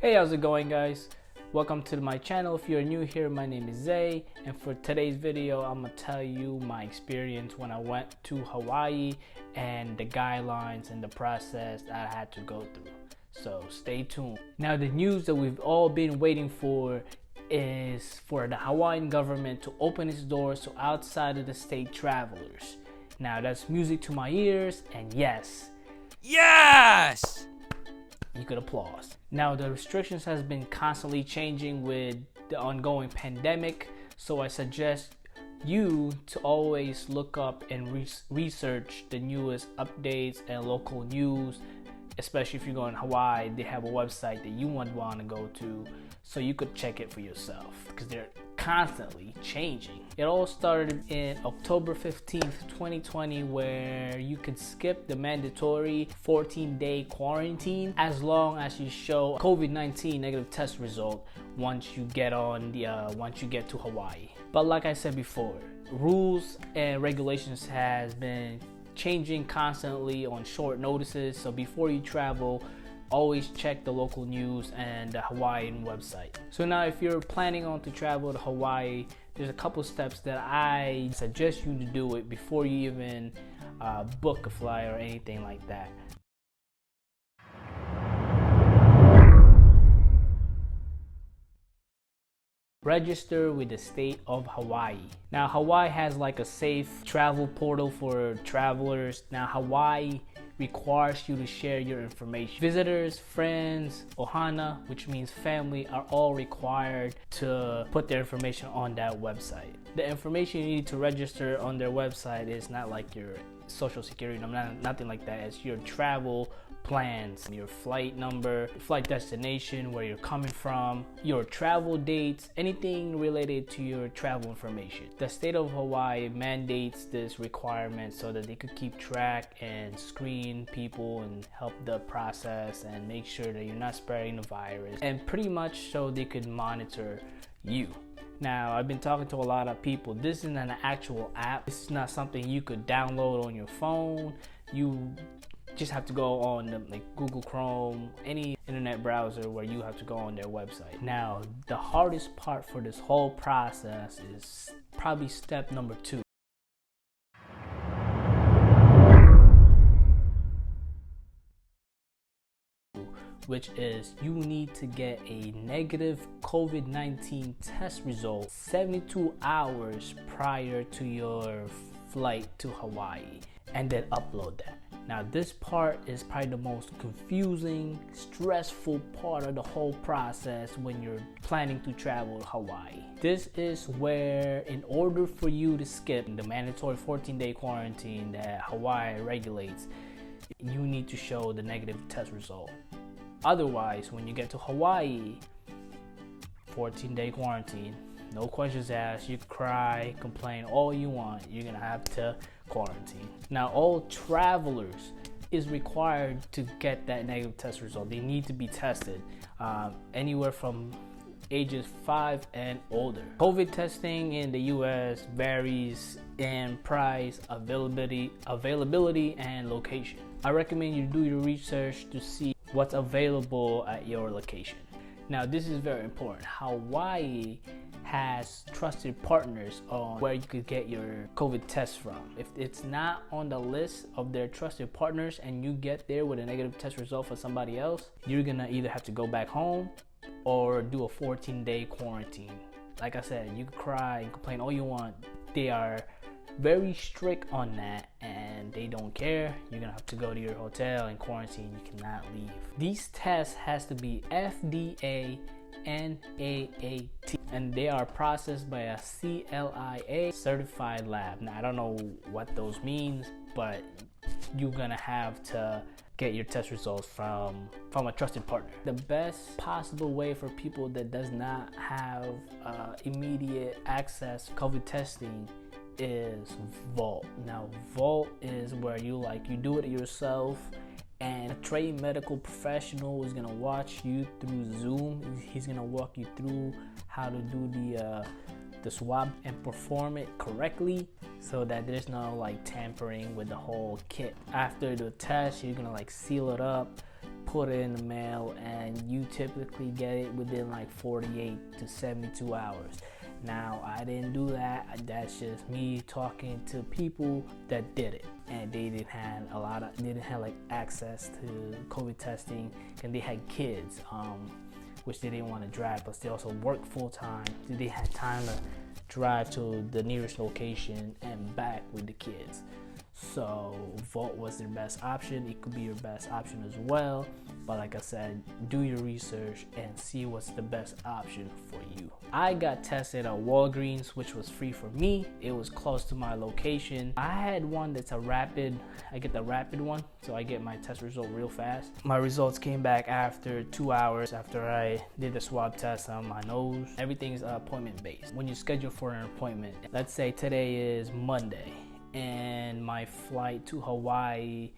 Hey, how's it going, guys? Welcome to my channel. If you're new here, my name is Zay, and for today's video I'm gonna tell you my experience when I went to Hawaii and the guidelines and the process that I had to go through. So stay tuned. Now, the news that we've all been waiting for is for the Hawaiian government to open its doors to outside of the state travelers. Now, that's music to my ears, and yes, you could applaud. Now, the restrictions has been constantly changing with the ongoing pandemic, so I suggest you to always look up and research the newest updates and local news. Especially if you're going to Hawaii, they have a website that you want to go to, so you could check it for yourself because they're constantly changing. It all started in October 15th, 2020, where you could skip the mandatory 14-day quarantine as long as you show COVID-19 negative test result once you get to Hawaii. But like I said before, rules and regulations has been changing constantly on short notices, so before you travel, always check the local news and the Hawaiian website. So now, if you're planning on to travel to Hawaii, there's a couple steps that I suggest you to do it before you even book a flight or anything like that. Register with the state of Hawaii. Now, Hawaii has like a safe travel portal for travelers. Now, Hawaii requires you to share your information. Visitors, friends, ohana, which means family, are all required to put their information on that website. The information you need to register on their website is not like your social security number, nothing like that. It's your travel plans, your flight number, flight destination, where you're coming from, your travel dates, anything related to your travel information. The state of Hawaii mandates this requirement so that they could keep track and screen people and help the process and make sure that you're not spreading the virus, and pretty much so they could monitor you. Now, I've been talking to a lot of people. This isn't an actual app. This is not something you could download on your phone. You just have to go on like Google Chrome, any internet browser where you have to go on their website. Now, the hardest part for this whole process is probably step number 2. Which is you need to get a negative COVID-19 test result 72 hours prior to your flight to Hawaii, and then upload that. Now, this part is probably the most confusing, stressful part of the whole process when you're planning to travel to Hawaii. This is where, in order for you to skip the mandatory 14-day quarantine that Hawaii regulates, you need to show the negative test result. Otherwise, when you get to Hawaii, 14-day quarantine, no questions asked, you cry, complain all you want, you're gonna have to quarantine. Now, all travelers is required to get that negative test result. They need to be tested anywhere from ages 5 and older. COVID testing in the US varies in price, availability, and location. I recommend you do your research to see what's available at your location. Now, this is very important. Hawaii has trusted partners on where you could get your COVID test from. If it's not on the list of their trusted partners and you get there with a negative test result for somebody else, you're gonna either have to go back home or do a 14-day quarantine. Like I said, you can cry and complain all you want. They are very strict on that and they don't care. You're gonna have to go to your hotel and quarantine. You cannot leave. These tests has to be FDA NAAT, and they are processed by a CLIA certified lab. Now, I don't know what those means, but you're gonna have to get your test results from a trusted partner. The best possible way for people that does not have immediate access to COVID testing is Vault. Now, Vault is where you do it yourself, and a trained medical professional is gonna watch you through Zoom. He's gonna walk you through how to do the swab and perform it correctly so that there's no tampering with the whole kit. After the test, you're gonna seal it up, put it in the mail, and you typically get it within like 48 to 72 hours. Now, I didn't do that. That's just me talking to people that did it, and they didn't have like access to COVID testing, and they had kids, which they didn't want to drive, but they also work full time. They had time to drive to the nearest location and back with the kids. So Vault was their best option. It could be your best option as well, but like I said, do your research and see what's the best option for you. I got tested at Walgreens, which was free for me. It was close to my location. I had one that's a rapid. I get the rapid one, so I get my test result real fast. My results came back after 2 hours after I did the swab test on my nose. Everything is appointment based. When you schedule for an appointment, let's say today is Monday and my flight to Hawaii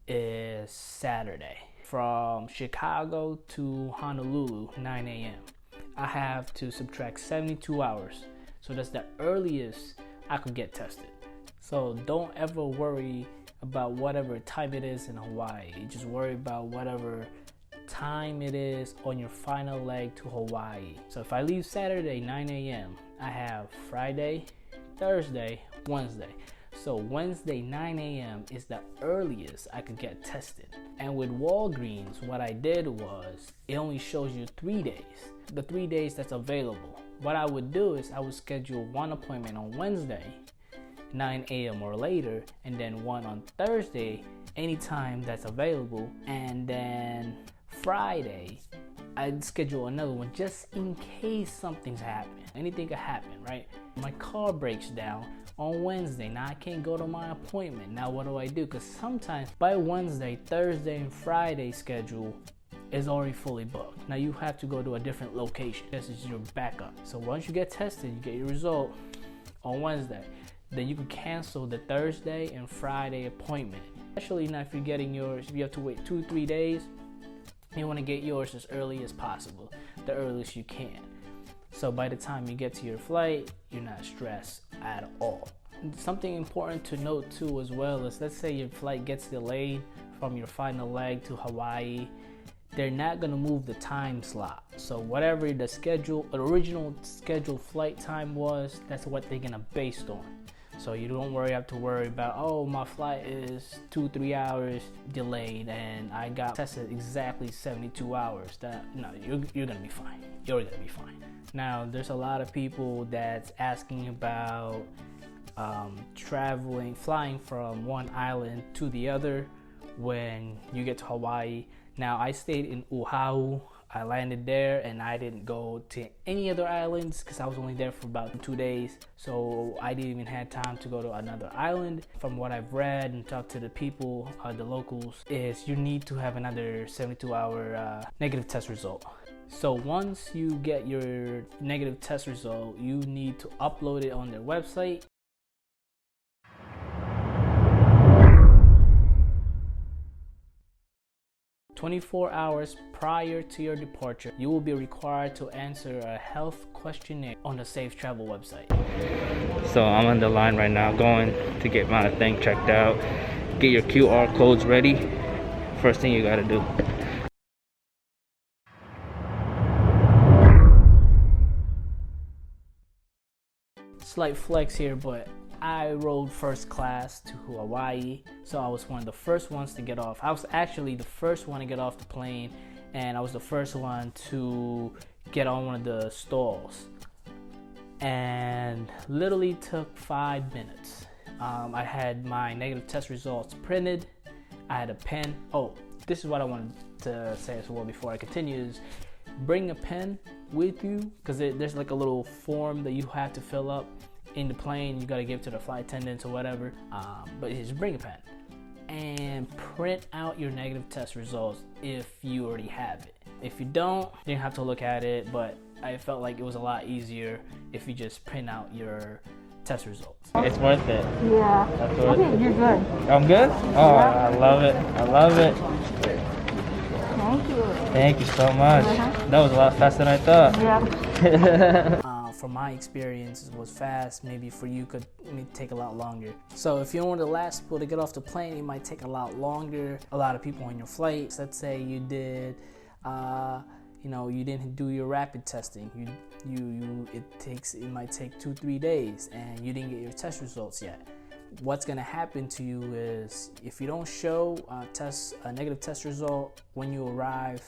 is Saturday. From Chicago to Honolulu, 9 a.m. I have to subtract 72 hours. So that's the earliest I could get tested. So don't ever worry about whatever time it is in Hawaii. Just worry about whatever time it is on your final leg to Hawaii. So if I leave Saturday, 9 a.m., I have Friday, Thursday, Wednesday. So Wednesday 9 a.m. is the earliest I could get tested. And with Walgreens, what I did was, it only shows you 3 days. The 3 days that's available. What I would do is I would schedule one appointment on Wednesday, 9 a.m. or later, and then one on Thursday, anytime that's available. And then Friday, I'd schedule another one just in case something's happening. Anything could happen, right? My car breaks down on Wednesday. Now I can't go to my appointment. Now what do I do? Because sometimes by Wednesday, Thursday, and Friday schedule is already fully booked. Now you have to go to a different location. This is your backup. So once you get tested, you get your result on Wednesday. Then you can cancel the Thursday and Friday appointment. Especially now if you're getting yours, if you have to wait 2-3 days, you want to get yours as early as possible, the earliest you can. So by the time you get to your flight, you're not stressed at all. Something important to note too as well is, let's say your flight gets delayed from your final leg to Hawaii, they're not gonna move the time slot. So whatever the original scheduled flight time was, that's what they're gonna base on. So you don't have to worry about, oh, my flight is 2-3 hours delayed and I got tested exactly 72 hours. No, you're gonna be fine. You're gonna be fine. Now, there's a lot of people that's asking about flying from one island to the other when you get to Hawaii. Now, I stayed in Oahu. I landed there and I didn't go to any other islands because I was only there for about 2 days. So I didn't even have time to go to another island. From what I've read and talked to the people, the locals, is you need to have another 72-hour negative test result. So once you get your negative test result, you need to upload it on their website. "24 hours prior to your departure, you will be required to answer a health questionnaire on the Safe Travel website." So I'm on the line right now going to get my thing checked out. Get your QR codes ready. First thing you gotta do. Slight flex here, but I rode first class to Hawaii, so I was one of the first ones to get off. I was actually the first one to get off the plane, and I was the first one to get on one of the stalls. And literally took 5 minutes. I had my negative test results printed. I had a pen. Oh, this is what I wanted to say as well before I continue is, bring a pen with you, because there's like a little form that you have to fill up in the plane. You got to give to the flight attendants or whatever, but just bring a pen and print out your negative test results if you already have it. If you don't, you have to look at it, but I felt like it was a lot easier if you just print out your test results. It's worth it. Yeah. That's I think you're good. I'm good? Oh, yeah. I love it. I love it. Thank you. Thank you so much. That was a lot faster than I thought. Yeah. from my experience, it was fast. Maybe for you could take a lot longer. So if you're one of the last people to get off the plane, it might take a lot longer. A lot of people on your flight, let's say you did you didn't do your rapid testing. It might take 2-3 days and you didn't get your test results yet. What's gonna happen to you is, if you don't show a negative test result when you arrive,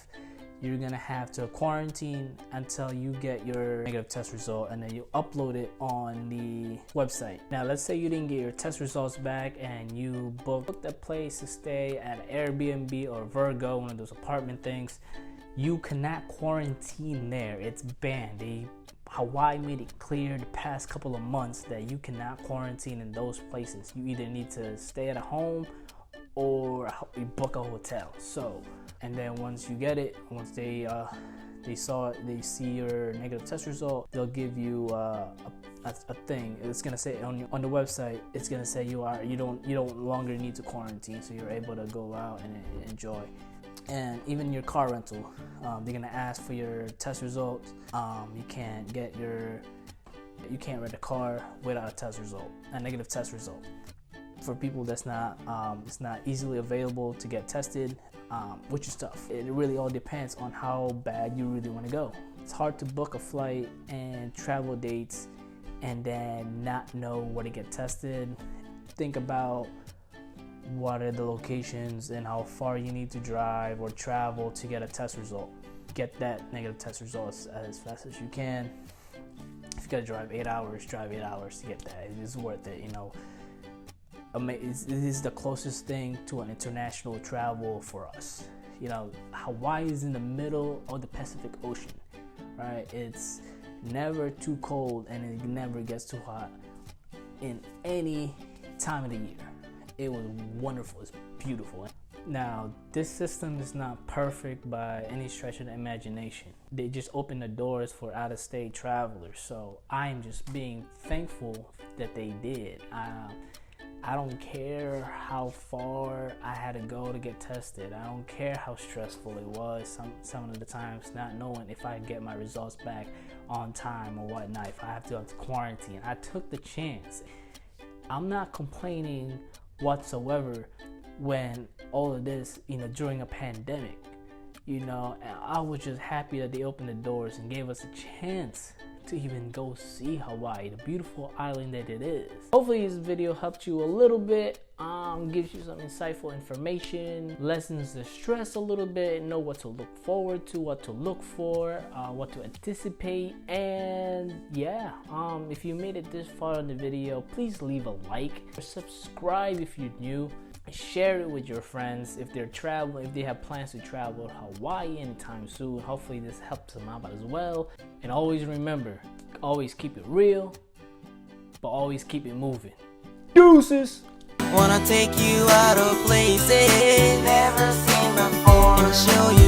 you're gonna have to quarantine until you get your negative test result, and then you upload it on the website. Now, let's say you didn't get your test results back and you booked a place to stay at Airbnb or Virgo, one of those apartment things. You cannot quarantine there. It's banned. Hawaii made it clear the past couple of months that you cannot quarantine in those places. You either need to stay at a home or you book a hotel. So, and then once you get it, once they see your negative test result, they'll give you a thing. It's gonna say on the website. It's gonna say you don't longer need to quarantine, so you're able to go out and enjoy. And even your car rental, they're gonna ask for your test results. You can't rent a car without a negative test result. For people it's not easily available to get tested, which is tough. It really all depends on how bad you really want to go. It's hard to book a flight and travel dates and then not know where to get tested. Think about what are the locations and how far you need to drive or travel to get a test result. Get that negative test result as fast as you can. If you gotta drive 8 hours, drive 8 hours to get that. It is worth it, It is the closest thing to an international travel for us. Hawaii is in the middle of the Pacific Ocean, right? It's never too cold and it never gets too hot in any time of the year. It was wonderful. It's beautiful. Now, this system is not perfect by any stretch of the imagination. They just opened the doors for out-of-state travelers. So I'm just being thankful that they did. I don't care how far I had to go to get tested. I don't care how stressful it was some of the times, not knowing if I get my results back on time or whatnot, if I have to quarantine. I took the chance. I'm not complaining whatsoever when all of this, during a pandemic, and I was just happy that they opened the doors and gave us a chance to even go see Hawaii, the beautiful island that it is. Hopefully this video helped you a little bit, gives you some insightful information, lessens the stress a little bit, know what to look forward to, what to look for, what to anticipate. And yeah, if you made it this far in the video, please leave a like or subscribe if you're new. Share it with your friends if they're traveling, if they have plans to travel to Hawaii anytime soon. Hopefully this helps them out as well. And always remember, always keep it real, but always keep it moving. Deuces! Wanna take you out of places never seen before and show you